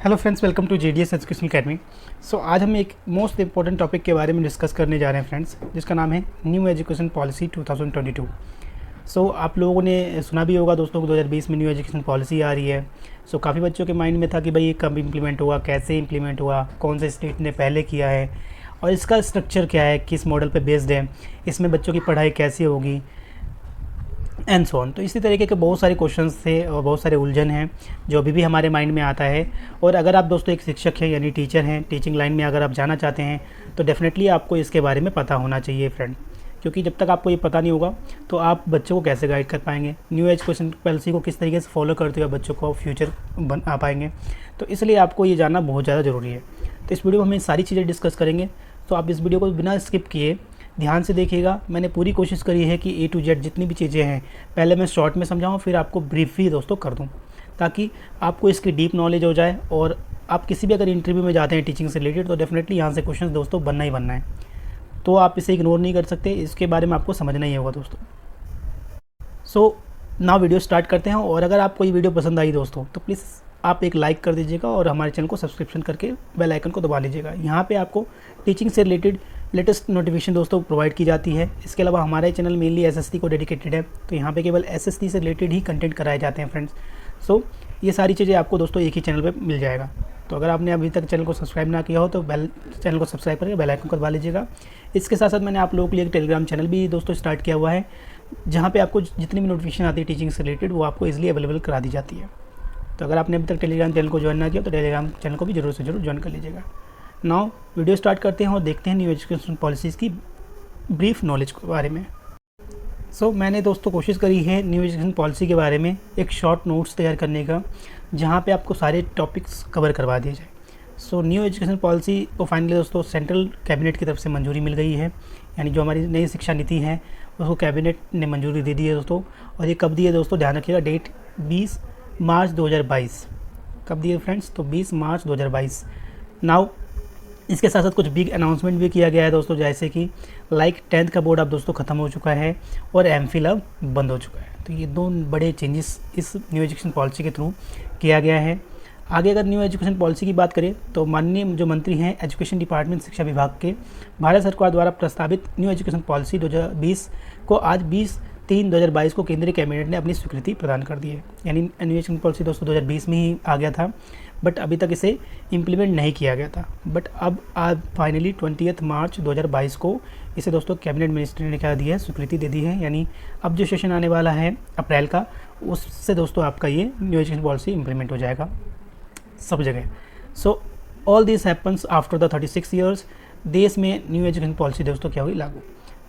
Hello friends, welcome to JDS education academy. So आज हम एक मोस्ट इंपॉर्टेंट टॉपिक के बारे में डिस्कस करने जा रहे हैं फ्रेंड्स, जिसका नाम है न्यू एजुकेशन पॉलिसी 2022। सो आप लोगों ने सुना भी होगा दोस्तों, 2020 में न्यू एजुकेशन पॉलिसी आ रही है। सो काफ़ी बच्चों के माइंड में था कि भाई ये कब इम्प्लीमेंट हुआ, कैसे इम्प्लीमेंट हुआ, कौन से स्टेट ने पहले किया है और इसका स्ट्रक्चर क्या है, किस मॉडल पर बेस्ड है, इसमें बच्चों की पढ़ाई कैसी होगी एंड सो ऑन। तो इसी तरीके के बहुत सारे क्वेश्चंस थे और बहुत सारे उलझन हैं जो अभी भी हमारे माइंड में आता है। और अगर आप दोस्तों एक शिक्षक हैं यानी टीचर हैं, टीचिंग लाइन में अगर आप जाना चाहते हैं तो डेफ़िनेटली आपको इसके बारे में पता होना चाहिए फ्रेंड, क्योंकि जब तक आपको ये पता नहीं होगा तो आप बच्चों को कैसे गाइड कर पाएंगे, न्यू एजुकेशन पॉलिसी को किस तरीके से फॉलो करते हुए बच्चों को फ्यूचर बना पाएंगे। तो इसलिए आपको ये जानना बहुत ज़्यादा ज़रूरी है। तो इस वीडियो में हम सारी चीज़ें डिस्कस करेंगे, तो आप इस वीडियो को बिना स्किप किए ध्यान से देखिएगा। मैंने पूरी कोशिश करी है कि A to Z जितनी भी चीज़ें हैं पहले मैं शॉर्ट में समझाऊँ, फिर आपको ब्रीफली दोस्तों कर दूँ, ताकि आपको इसकी डीप नॉलेज हो जाए। और आप किसी भी अगर इंटरव्यू में जाते हैं टीचिंग से रिलेटेड तो डेफिनेटली यहाँ से क्वेश्चन दोस्तों बनना ही बनना है, तो आप इसे इग्नोर नहीं कर सकते, इसके बारे में आपको समझना ही होगा दोस्तों। सो नाउ वीडियो स्टार्ट करते हैं। और अगर आपको ये वीडियो पसंद आई दोस्तों तो प्लीज़ आप एक लाइक कर दीजिएगा और हमारे चैनल को सब्सक्रिप्शन करके बेल आइकन को दबा लीजिएगा। यहाँ पे आपको टीचिंग से रिलेटेड लेटेस्ट नोटिफिकेशन दोस्तों प्रोवाइड की जाती है। इसके अलावा हमारा चैनल मेनली एसएसटी को डेडिकेटेड है, तो यहाँ पे केवल एसएसटी से रिलेटेड ही कंटेंट कराए जाते हैं फ्रेंड्स। सो ये सारी चीज़ें आपको दोस्तों एक ही चैनल पे मिल जाएगा। तो अगर आपने अभी तक चैनल को सब्सक्राइब ना किया हो तो चैनल को सब्सक्राइब करके बेल आइकन को दबा लीजिएगा। इसके साथ साथ मैंने आप लोगों के लिए एक टेलीग्राम चैनल भी दोस्तों स्टार्ट किया हुआ है, जहाँ पर आपको जितनी भी नोटिफिकेशन आती है टीचिंग से रिलेटेड वो आपको ईजिली अवेलेबल करा दी जाती है। तो अगर आपने अभी तक टेलीग्राम चैनल को ज्वाइन ना किया तो टेलीग्राम चैनल को भी जरूर से जरूर ज्वाइन कर लीजिएगा। नाउ वीडियो स्टार्ट करते हैं और देखते हैं न्यू एजुकेशन पॉलिसीज़ की ब्रीफ नॉलेज के बारे में। सो मैंने दोस्तों कोशिश करी है न्यू एजुकेशन पॉलिसी के बारे में एक शॉर्ट नोट्स तैयार करने का, जहाँ पे आपको सारे टॉपिक्स कवर करवा दिए जाए। सो न्यू एजुकेशन पॉलिसी को फाइनली दोस्तों सेंट्रल कैबिनेट की तरफ से मंजूरी मिल गई है, यानी जो हमारी नई शिक्षा नीति है उसको कैबिनेट ने मंजूरी दे दी है दोस्तों। और ये कब दी है दोस्तों, ध्यान रखिएगा, डेट 20 मार्च 2022। कब दिए फ्रेंड्स, तो 20 मार्च 2022। नाउ इसके साथ साथ कुछ बिग अनाउंसमेंट भी किया गया है दोस्तों, जैसे कि लाइक 10th का बोर्ड अब दोस्तों ख़त्म हो चुका है और एमफिल अब बंद हो चुका है। तो ये दो बड़े चेंजेस इस न्यू एजुकेशन पॉलिसी के थ्रू किया गया है। आगे अगर न्यू एजुकेशन पॉलिसी की बात करें तो माननीय जो मंत्री हैं एजुकेशन डिपार्टमेंट शिक्षा विभाग के, भारत सरकार द्वारा प्रस्तावित न्यू एजुकेशन पॉलिसी 2020 को आज 20/3/2022 को केंद्रीय कैबिनेट ने अपनी स्वीकृति प्रदान कर दी है। यानी न्यू एजुकेशन पॉलिसी दोस्तों 2020 में ही आ गया था, बट अभी तक इसे इम्प्लीमेंट नहीं किया गया था। बट अब आज फाइनली 20 मार्च 2022 को इसे दोस्तों कैबिनेट मिनिस्ट्री ने क्या दी है, स्वीकृति दे दी है। यानी अब जो सेशन आने वाला है अप्रैल का, उससे दोस्तों आपका ये न्यू एजुकेशन पॉलिसी इम्प्लीमेंट हो जाएगा सब जगह। So all this happens after the 36 years. देश में न्यू एजुकेशन पॉलिसी दोस्तों क्या हुई लागू।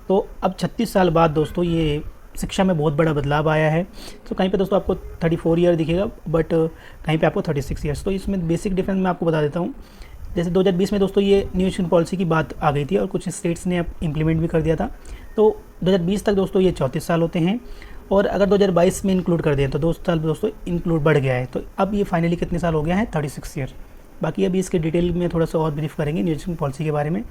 तो अब 36 साल बाद दोस्तों ये शिक्षा में बहुत बड़ा बदलाव आया है। तो कहीं पे दोस्तों आपको 34 ईयर दिखेगा, बट कहीं पे आपको 36 ईयर्स। तो इसमें बेसिक डिफरेंस मैं आपको बता देता हूँ। जैसे 2020 में दोस्तों ये न्यू एजुकेशन पॉलिसी की बात आ गई थी और कुछ स्टेट्स ने अब इम्प्लीमेंट भी कर दिया था। तो 2020 तक दोस्तों ये 34 साल होते हैं, और अगर 2022 में इंक्लूड कर दें तो 2 साल दोस्तों इंक्लूड बढ़ गया है। तो अब ये फाइनली कितने साल हो गया है, 36 ईयर। बाकी अभी इसके डिटेल में थोड़ा सा और ब्रीफ करेंगे न्यू एजुकेशन पॉलिसी के बारे में।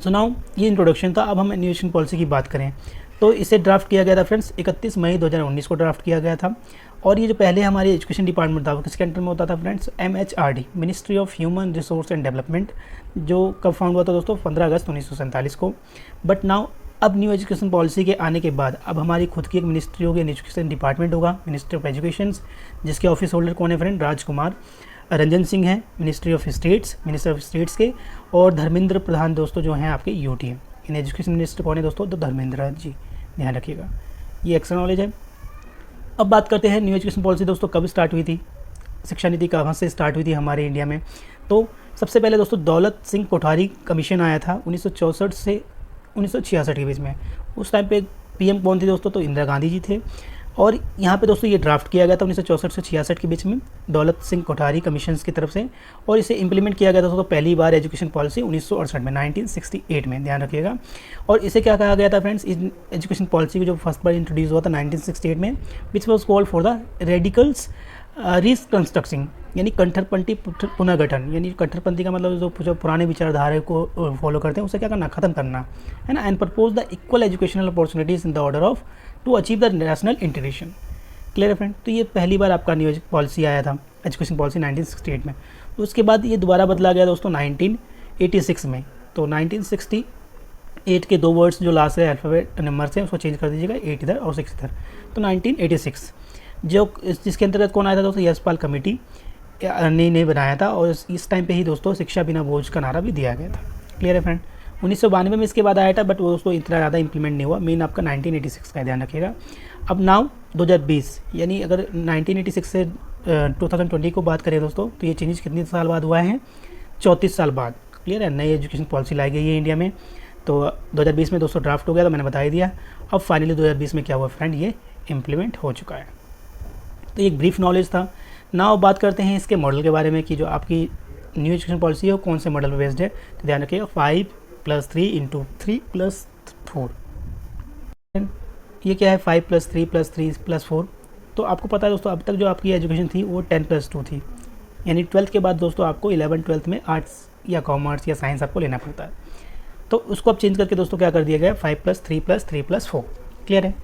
सो नाउ ये इंट्रोडक्शन था। अब हम न्यू एजुकेशन पॉलिसी की बात करें तो इसे ड्राफ्ट किया गया था फ्रेंड्स 31 मई 2019 को ड्राफ्ट किया गया था। और ये जो पहले हमारे एजुकेशन डिपार्टमेंट था वो किसके अंडर में होता था friends, MHRD, ministry of human resource and development, जो कब फाउंड हुआ था दोस्तों 15 अगस्त 1947 को। बट नाउ अब न्यू एजुकेशन पॉलिसी के आने के बाद अब हमारी खुद की एक मिनिस्ट्री होगी, एजुकेशन डिपार्टमेंट होगा, मिनिस्ट्री ऑफ एजुकेशन, जिसके ऑफिस होल्डर कौन है फ्रेंड, राजकुमार रंजन सिंह है, मिनिस्ट्री ऑफ स्टेट्स के। और धर्मेंद्र प्रधान दोस्तों जो हैं आपके UT हैं। इन एजुकेशन मिनिस्टर कौन है दोस्तों, तो धर्मेंद्र जी, ध्यान रखिएगा, ये एक्स्ट्रा नॉलेज है। अब बात करते हैं न्यू एजुकेशन पॉलिसी दोस्तों कब स्टार्ट हुई थी, शिक्षा नीति कहाँ से स्टार्ट हुई थी हमारे इंडिया में। तो सबसे पहले दोस्तों दौलत सिंह कोठारी कमीशन आया था 1964 से 1966 के बीच में। उस टाइम पे PM कौन थे दोस्तों, तो इंदिरा गांधी जी थे। और यहाँ पे दोस्तों ये ड्राफ्ट किया गया था 1964 से 66 के बीच में दौलत सिंह कोठारी कमीशन की तरफ से। और इसे इंप्लीमेंट किया गया था दोस्तों पहली बार एजुकेशन पॉलिसी 1968 में, 1968 में, ध्यान रखिएगा। और इसे क्या कहा गया था फ्रेंड्स, इस एजुकेशन पॉलिसी को जो फर्स्ट बार इंट्रोड्यूस हुआ था 1968 में, which was called for the radicals reconstructing, यानी कट्टरपंथी पुनर्गठन। यानी कट्टरपंथी का मतलब जो पुराने विचारधारा को फॉलो करते हैं उसे क्या करना, ख़त्म करना है ना। And propose the equal educational opportunities in the order of to achieve the national integration. Clear है फ्रेंड। तो ये पहली बार आपका न्यू पॉलिसी आया था। एजुकेशन पॉलिसी 1968 में। तो उसके बाद ये दोबारा बदला गया दोस्तों 1986 में। तो 1968 के 2 वर्ड्स जो लास्ट है अल्फ़ाबेट नंबर से उसको चेंज कर दीजिएगा, 8 इधर और 6 इधर। तो 1986 जो जिसके अंतर्गत कौन आया था दोस्तों, यशपाल कमेटी ने बनाया था, और इस टाइम पे ही दोस्तों शिक्षा बिना बोझ का नारा भी दिया गया था। क्लियर है फ्रेंड। 1992 में इसके बाद आया था, बट वो दोस्तों इतना ज़्यादा इंप्लीमेंट नहीं हुआ। मेन आपका 1986 का ध्यान रखिएगा। अब नाउ 2020, यानी अगर 1986 से 2020 को बात करें दोस्तों, तो ये चेंजेस कितने साल बाद हुआ है, 34 साल बाद। क्लियर है। नई एजुकेशन पॉलिसी लाई गई है इंडिया में। तो 2020 में दोस्तों ड्राफ्ट हो गया था, मैंने बता ही दिया। अब फाइनली 2020 में क्या हुआ फ्रेंड, ये इम्प्लीमेंट हो चुका है। तो एक ब्रीफ नॉलेज था। नाउ बात करते हैं इसके मॉडल के बारे में कि जो आपकी न्यू एजुकेशन पॉलिसी है वो कौन से मॉडल पर बेस्ड है। तो ध्यान रखिएगा 5+3 × 3+4। ये क्या है 5+3+3+4। तो आपको पता है दोस्तों अब तक जो आपकी एजुकेशन थी वो 10+2 थी, यानी 12th के बाद दोस्तों आपको 11 12th में आर्ट्स या कॉमर्स या साइंस आपको लेना पड़ता है। तो उसको अब चेंज करके दोस्तों क्या कर दिया गया 5+3+3+4। क्लियर है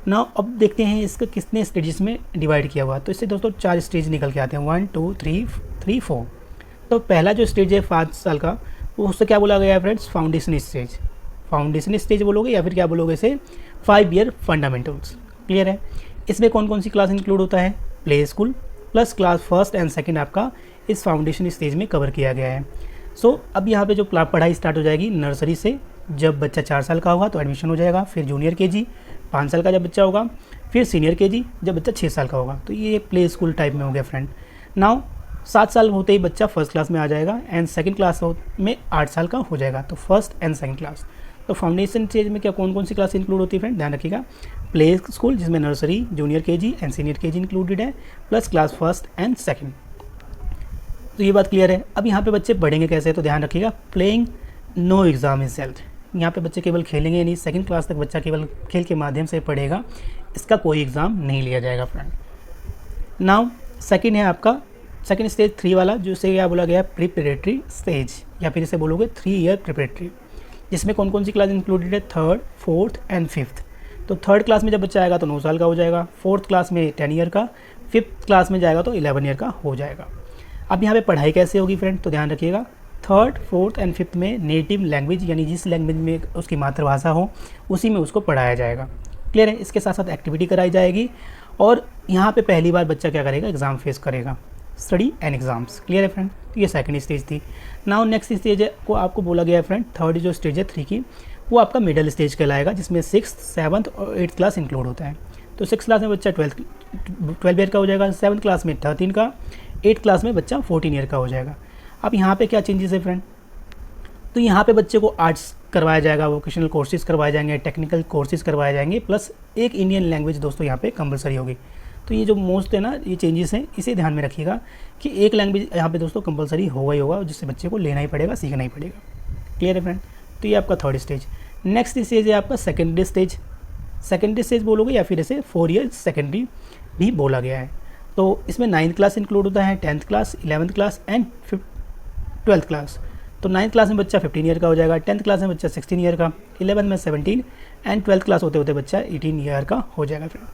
ना। अब देखते हैं इसका कितने स्टेजेस में डिवाइड किया हुआ। तो इससे दोस्तों 4 स्टेज निकल के आते हैं, 1 2 3 4। तो पहला जो स्टेज है 5 साल का, वो उससे क्या बोला गया है friends, foundation stage. Foundation stage बोलोगे या फिर क्या बोलोगे इसे, 5 ईयर फंडामेंटल्स। क्लियर है। इसमें कौन कौन सी क्लास इंक्लूड होता है, play school plus class 1st and 2nd आपका इस फाउंडेशन स्टेज में कवर किया गया है। अब यहाँ पे जो पढ़ाई स्टार्ट हो जाएगी नर्सरी से, जब बच्चा 4 साल का होगा तो एडमिशन हो जाएगा, फिर जूनियर केजी 5 साल का जब बच्चा होगा, फिर सीनियर केजी जब बच्चा 6 साल का होगा। तो ये प्ले स्कूल टाइप में हो गया फ्रेंड। नाउ 7 साल होते ही बच्चा 1st क्लास में आ जाएगा एंड 2nd क्लास में 8 साल का हो जाएगा, तो 1st एंड 2nd क्लास। तो फाउंडेशन स्टेज में क्या कौन कौन सी क्लास इंक्लूड होती है फ्रेंड, ध्यान रखिएगा। प्ले स्कूल जिसमें nursery, junior KG and senior KG included है, plus class 1st and 2nd। तो ये बात क्लियर है। अब यहाँ पे बच्चे पढ़ेंगे कैसे, तो ध्यान रखिएगा playing no exam is held. यहाँ पे बच्चे केवल खेलेंगे नहीं, 2nd क्लास तक बच्चा केवल खेल के माध्यम से पढ़ेगा, इसका कोई एग्ज़ाम नहीं लिया जाएगा फ्रेंड। नाउ 2nd है आपका 2nd स्टेज 3 वाला, जिसे क्या बोला गया प्रिपरेटरी स्टेज, या फिर इसे बोलोगे 3 ईयर प्रिपरेटरी, जिसमें कौन कौन सी क्लास इंक्लूडेड है, 3rd 4th एंड 5th। तो 3rd क्लास में जब बच्चा आएगा तो 9 साल का हो जाएगा, 4th क्लास में 10 ईयर का, 5th क्लास में जाएगा तो 11 ईयर का हो जाएगा। अब यहाँ पे पढ़ाई कैसे होगी फ्रेंड, तो ध्यान रखिएगा 3rd 4th एंड 5th में नेटिव लैंग्वेज, यानी जिस लैंग्वेज में उसकी मातृभाषा हो उसी में उसको पढ़ाया जाएगा। क्लियर है। इसके साथ साथ एक्टिविटी कराई जाएगी, और यहाँ पे पहली बार बच्चा क्या करेगा, एग्ज़ाम फेस करेगा, स्टडी एंड एग्जाम्स। क्लियर है फ्रेंड। तो ये 2nd स्टेज थी। नाउ नेक्स्ट स्टेज को आपको बोला गया है फ्रेंड, 3rd जो स्टेज है 3 की, वो आपका मिडिल स्टेज कहलाएगा, जिसमें 6th 7th और 8th क्लास इंक्लूड होता है। तो 6th क्लास में बच्चा 12 ईयर का हो जाएगा, 7th क्लास में 13 का, 8th क्लास में बच्चा 14 ईयर का हो जाएगा। अब यहाँ पे क्या चेंजेस है फ्रेंड, तो यहाँ पे बच्चे को आर्ट्स करवाया जाएगा, वोकेशनल कोर्सेज करवाए जाएंगे, टेक्निकल कोर्सेज करवाए जाएंगे, प्लस एक इंडियन लैंग्वेज दोस्तों यहाँ पे कंपलसरी होगी। तो ये जो मोस्ट है ना, ये चेंजेस हैं, इसे ध्यान में रखिएगा कि एक लैंग्वेज यहाँ पे दोस्तों कंपलसरी होगा ही होगा, जिससे बच्चे को लेना ही पड़ेगा, सीखना ही पड़ेगा। क्लियर है फ्रेंड। तो ये आपका 3rd स्टेज। नेक्स्ट स्टेज है आपका 2nd स्टेज। 2nd स्टेज बोलोगे या फिर इसे 4 ईयर सेकेंडरी भी बोला गया है। तो इसमें 9th क्लास इंक्लूड होता है, 10th class, 11th class and 12th class. तो 9th क्लास में बच्चा 15 ईयर का हो जाएगा, 10th क्लास में बच्चा 16 ईयर का, 11th में 17 एंड 12th क्लास होते होते बच्चा 18 ईयर का हो जाएगा फ्रेंड।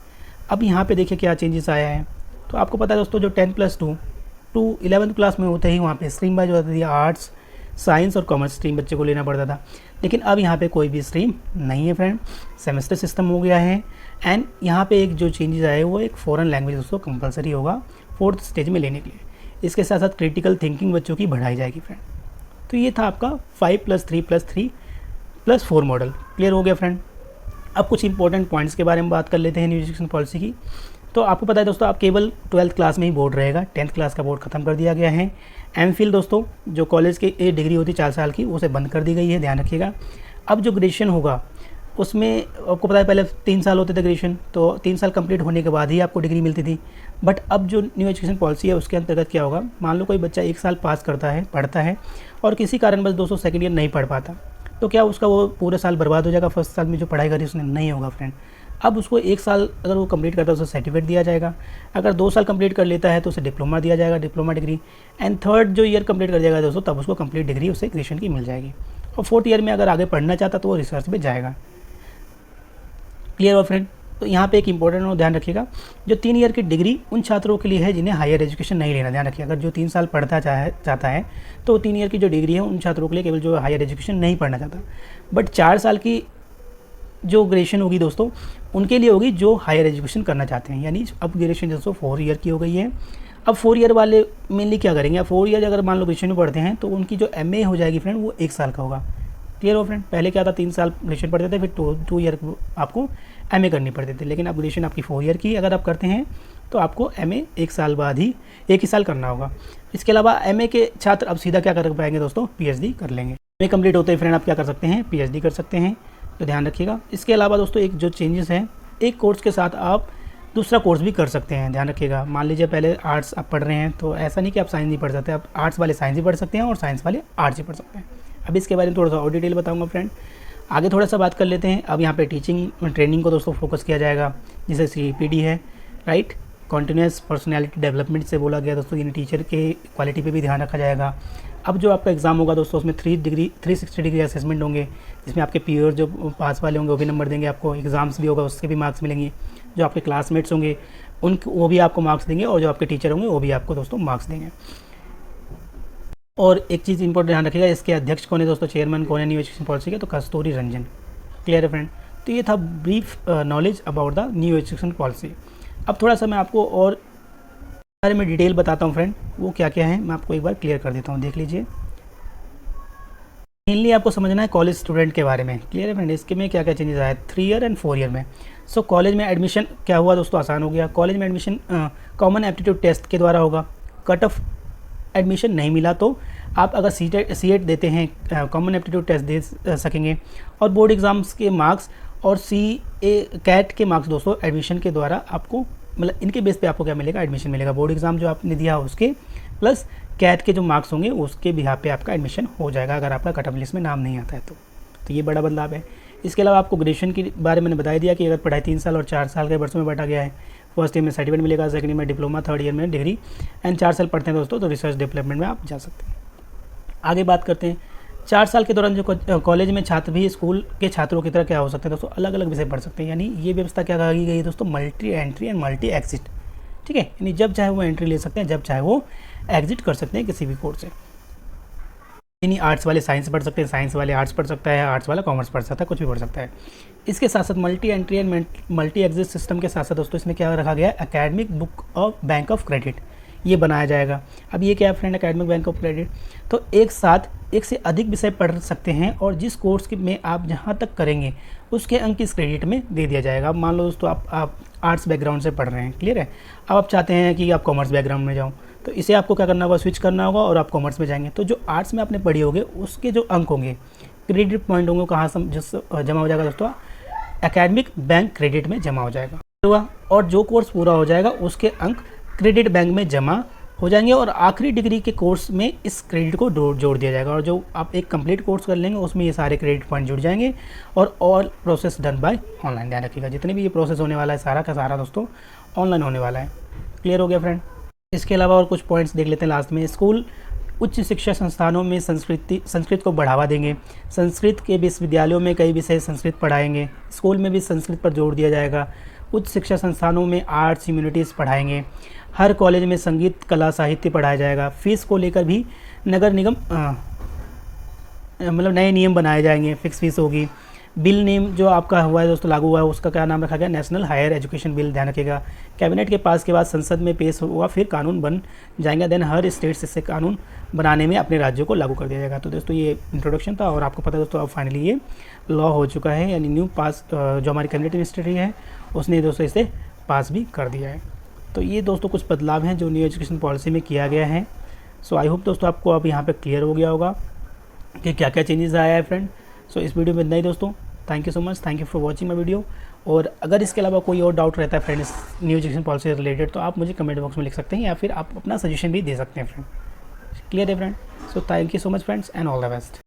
अब यहाँ पे देखिए क्या चेंजेस आया है। तो आपको पता है दोस्तों जो 10+2 टू 11th क्लास में होते ही वहाँ पे स्ट्रीम वाइज होती थी, आर्ट्स साइंस और कॉमर्स स्ट्रीम बच्चे को लेना पड़ता था, लेकिन अब यहाँ पे कोई भी स्ट्रीम नहीं है फ्रेंड, सेमेस्टर सिस्टम हो गया है। एंड यहाँ पे एक जो चेंजेस आए वो एक फॉरेन लैंग्वेज दोस्तों कंपलसरी होगा 4th स्टेज में लेने के लिए। इसके साथ साथ क्रिटिकल थिंकिंग बच्चों की बढ़ाई जाएगी फ्रेंड। तो ये था आपका 5+3+3+4 मॉडल। क्लियर हो गया फ्रेंड। अब कुछ इंपॉर्टेंट पॉइंट्स के बारे में बात कर लेते हैं न्यू एजुकेशन पॉलिसी की। तो आपको पता है दोस्तों आप केवल 12th क्लास में ही बोर्ड रहेगा, 10th क्लास का बोर्ड खत्म कर दिया गया है। एमफिल दोस्तों जो कॉलेज की एक डिग्री होती है 4 साल की, उसे बंद कर दी गई है, ध्यान रखिएगा। अब जो ग्रेजुएशन होगा उसमें आपको पता है पहले 3 साल होते थे ग्रेजुएशन, तो 3 साल कंप्लीट होने के बाद ही आपको डिग्री मिलती थी। बट अब जो न्यू एजुकेशन पॉलिसी है उसके अंतर्गत क्या होगा, मान लो कोई बच्चा 1 साल पास करता है, पढ़ता है, और किसी कारणवश दोस्तों 2nd ईयर नहीं पढ़ पाता, तो क्या उसका वो पूरा साल बर्बाद हो जाएगा, 1st साल में जो पढ़ाई करी उसने नहीं होगा फ्रेंड। अब उसको 1 साल अगर वो कंप्लीट करता है उसे सर्टिफिकेट दिया जाएगा, अगर 2 साल कंप्लीट कर लेता है तो उसे डिप्लोमा दिया जाएगा, डिप्लोमा डिग्री। एंड 3rd जो ईयर कंप्लीट कर जाएगा दोस्तों तब उसको कंप्लीट डिग्री उसे ग्रेजुएशन की मिल जाएगी। और 4th ईयर में अगर आगे पढ़ना चाहता तो वो रिसर्च में जाएगा। क्लियर हो फ्रेंड। तो यहाँ पे एक इंपॉर्टेंट और ध्यान रखिएगा, जो 3 ईयर की डिग्री उन छात्रों के लिए है जिन्हें हायर एजुकेशन नहीं लेना। ध्यान रखिएगा, अगर जो 3 साल पढ़ता चाहता है तो 3 ईयर की जो डिग्री है उन छात्रों के लिए, केवल जो हायर एजुकेशन नहीं पढ़ना चाहता। बट 4 साल की जो ग्रेजुएशन होगी दोस्तों, उनके लिए होगी जो हायर एजुकेशन करना चाहते हैं। यानी अब ग्रेजुएशन दोस्तों 4 ईयर की हो गई है। अब 4 ईयर वाले मेनली क्या करेंगे, 4 ईयर अगर मान लो ग्रेजुएशन में पढ़ते हैं तो उनकी जो MA हो जाएगी फ्रेंड, वो 1 साल का होगा। क्लियर हो फ्रेंड, पहले क्या था 3 साल ग्रेजुएशन पढ़ते थे, फिर 2 ईयर आपको MA करनी पड़ती थी। लेकिन अब ग्रेजुएशन आपकी 4 ईयर की अगर आप करते हैं तो आपको MA 1 साल बाद ही 1 ही साल करना होगा। इसके अलावा MA के छात्र अब सीधा क्या कर पाएंगे दोस्तों, PhD कर लेंगे। MA कंप्लीट होते ही फ्रेंड आप क्या कर सकते हैं, PhD कर सकते हैं, तो ध्यान रखिएगा। इसके अलावा दोस्तों एक जो चेंजेस हैं, एक कोर्स के साथ आप दूसरा कोर्स भी कर सकते हैं। ध्यान रखिएगा, मान लीजिए पहले आर्ट्स आप पढ़ रहे हैं तो ऐसा नहीं कि आप साइंस नहीं पढ़ सकते, आप आर्ट्स वाले साइंस ही पढ़ सकते हैं और साइंस वाले आर्ट्स ही पढ़ सकते हैं। अब इसके बारे में थोड़ा सा और डिटेल बताऊंगा फ्रेंड। आगे थोड़ा सा बात कर लेते हैं। अब यहाँ पे टीचिंग ट्रेनिंग को दोस्तों फोकस किया जाएगा, जिसे CPD है, राइट, कॉन्टीन्यूस पर्सनैलिटी डेवलपमेंट से बोला गया दोस्तों। यानी टीचर के क्वालिटी पे भी ध्यान रखा जाएगा। अब जो आपका एग्ज़ाम होगा दोस्तों, उसमें 360 डिग्री असेसमेंट होंगे, जिसमें आपके पीयर जो पास वाले होंगे वो भी नंबर देंगे आपको, एग्ज़ाम्स भी होगा उसके भी मार्क्स मिलेंगे, जो आपके क्लासमेट्स होंगे वो भी आपको मार्क्स देंगे, और जो आपके टीचर होंगे वो भी आपको दोस्तों मार्क्स देंगे। और एक चीज़ इंपॉर्टेंट ध्यान रखिएगा, इसके अध्यक्ष कौन है दोस्तों, चेयरमैन कौन है न्यू एजुकेशन पॉलिसी के, तो कस्तूरी रंजन। क्लियर है फ्रेंड, तो ये था brief knowledge about the new education policy. अब थोड़ा सा मैं आपको और बारे में डिटेल बताता हूँ फ्रेंड, वो क्या क्या है मैं आपको एक बार क्लियर कर देता हूँ, देख लीजिए। मेनली आपको समझना है कॉलेज स्टूडेंट के बारे में। क्लियर है फ्रेंड, इसके में क्या क्या चेंजेस आया 3 ईयर एंड 4 ईयर में। सो कॉलेज में एडमिशन क्या हुआ दोस्तों, आसान हो गया। कॉलेज में एडमिशन कॉमन एप्टीट्यूड टेस्ट के द्वारा होगा। कट ऑफ एडमिशन नहीं मिला तो आप अगर CET देते हैं, कॉमन एप्टीट्यूड टेस्ट दे सकेंगे, और बोर्ड एग्ज़ाम्स के मार्क्स और CAT के मार्क्स दोस्तों एडमिशन के द्वारा आपको, मतलब इनके बेस पे आपको क्या मिलेगा, एडमिशन मिलेगा। बोर्ड एग्ज़ाम जो आपने दिया उसके प्लस CAT के जो मार्क्स होंगे उसके बिहार पे आपका एडमिशन हो जाएगा, अगर आपका कट ऑफ लिस्ट में नाम नहीं आता है तो ये बड़ा बदलाव है। इसके अलावा आपको ग्रेजुएशन के बारे में बता दिया कि अगर पढ़ाई 3 साल और 4 साल के वर्षों में बांटा गया है। फर्स्ट ईयर में सर्टिफिकेट मिलेगा, सेकंड ईयर में डिप्लोमा, थर्ड ईयर में डिग्री, एंड 4 साल पढ़ते हैं दोस्तों तो रिसर्च डेवलपमेंट में आप जा सकते हैं। आगे बात करते हैं, 4 साल के दौरान जो कॉलेज में छात्र भी स्कूल के छात्रों की तरह क्या हो सकते हैं दोस्तों, अलग अलग विषय पढ़ सकते हैं। यानी ये व्यवस्था क्या कही गई है दोस्तों, multi entry and multi exit. ठीक है, यानी जब चाहे वो एंट्री ले सकते हैं, जब चाहे वो एग्जिट कर सकते हैं किसी भी कोर्स से। यानी आर्ट्स वाले साइंस पढ़ सकते हैं, साइंस वाले आर्ट्स पढ़ सकता है, आर्ट्स वाला कॉमर्स पढ़ सकता है, कुछ भी पढ़ सकता है। इसके साथ साथ multi entry and multi exit system के साथ साथ दोस्तों इसमें क्या रखा गया है, academic book of bank of credit, ये बनाया जाएगा। अब ये क्या है friend, academic bank of credit, तो एक साथ एक से अधिक विषय पढ़ सकते हैं, और जिस कोर्स में आप जहाँ तक करेंगे उसके अंक इस क्रेडिट में दे दिया जाएगा। अब मान लो दोस्तों आप आर्ट्स बैकग्राउंड से पढ़ रहे हैं, क्लियर है, अब आप चाहते हैं कि आप कॉमर्स बैकग्राउंड में जाओ, तो इसे आपको क्या करना होगा, स्विच करना होगा और आप कॉमर्स में जाएंगे। तो जो आर्ट्स में आपने पढ़ी होगी उसके जो अंक होंगे, क्रेडिट पॉइंट होंगे, कहाँ जमा हो जाएगा दोस्तों, एकेडमिक बैंक क्रेडिट में जमा हो जाएगा। और जो कोर्स पूरा हो जाएगा उसके अंक क्रेडिट बैंक में जमा हो जाएंगे, और आखिरी डिग्री के कोर्स में इस क्रेडिट को जोड़ दिया जाएगा। और जो आप एक कंप्लीट कोर्स कर लेंगे उसमें ये सारे क्रेडिट पॉइंट जुड़ जाएंगे, और all process done by online. ध्यान रखिएगा, जितने भी ये प्रोसेस होने वाला है सारा का सारा दोस्तों ऑनलाइन होने वाला है। क्लियर हो गया फ्रेंड। इसके अलावा और कुछ पॉइंट्स देख लेते हैं लास्ट में। स्कूल उच्च शिक्षा संस्थानों में संस्कृत को बढ़ावा देंगे। संस्कृत के विश्वविद्यालयों में कई विषय संस्कृत पढ़ाएंगे, स्कूल में भी संस्कृत पर जोर दिया जाएगा। उच्च शिक्षा संस्थानों में आर्ट्स ह्यूमैनिटीज़ पढ़ाएंगे। हर कॉलेज में संगीत, कला, साहित्य पढ़ाया जाएगा। फीस को लेकर भी नगर निगम मतलब नए नियम बनाए जाएंगे, फिक्स फीस होगी। बिल नेम जो आपका हुआ है दोस्तों, लागू हुआ है, उसका क्या नाम रखा गया, नेशनल हायर एजुकेशन बिल। ध्यान रखिएगा, कैबिनेट के पास के बाद संसद में पेश हुआ, फिर कानून बन जाएंगे। देन हर स्टेट से कानून बनाने में अपने राज्यों को लागू कर दिया जाएगा। तो दोस्तों ये इंट्रोडक्शन था, और आपको पता है दोस्तों अब फाइनली ये लॉ हो चुका है, यानी न्यू पास जो हमारी कैबिनेट मिनिस्ट्री है उसने दोस्तों इसे पास भी कर दिया है। तो ये दोस्तों कुछ बदलाव हैं जो न्यू एजुकेशन पॉलिसी में किया गया है। सो आई होप दोस्तों आपको अब यहाँ पे क्लियर हो गया होगा कि क्या क्या चेंजेस आया है फ्रेंड। सो इस वीडियो में इतना ही दोस्तों। Thank you so much, thank you for watching my video. और अगर इसके अलावा कोई और डाउट रहता है फ्रेंड्स न्यू एजुकेशन पॉलिसी से रिलेटेड, तो आप मुझे कमेंट बॉक्स में लिख सकते हैं, या फिर आप अपना सजेशन भी दे सकते हैं फ्रेंड। क्लियर है friend. So thank you so much friends and all the best.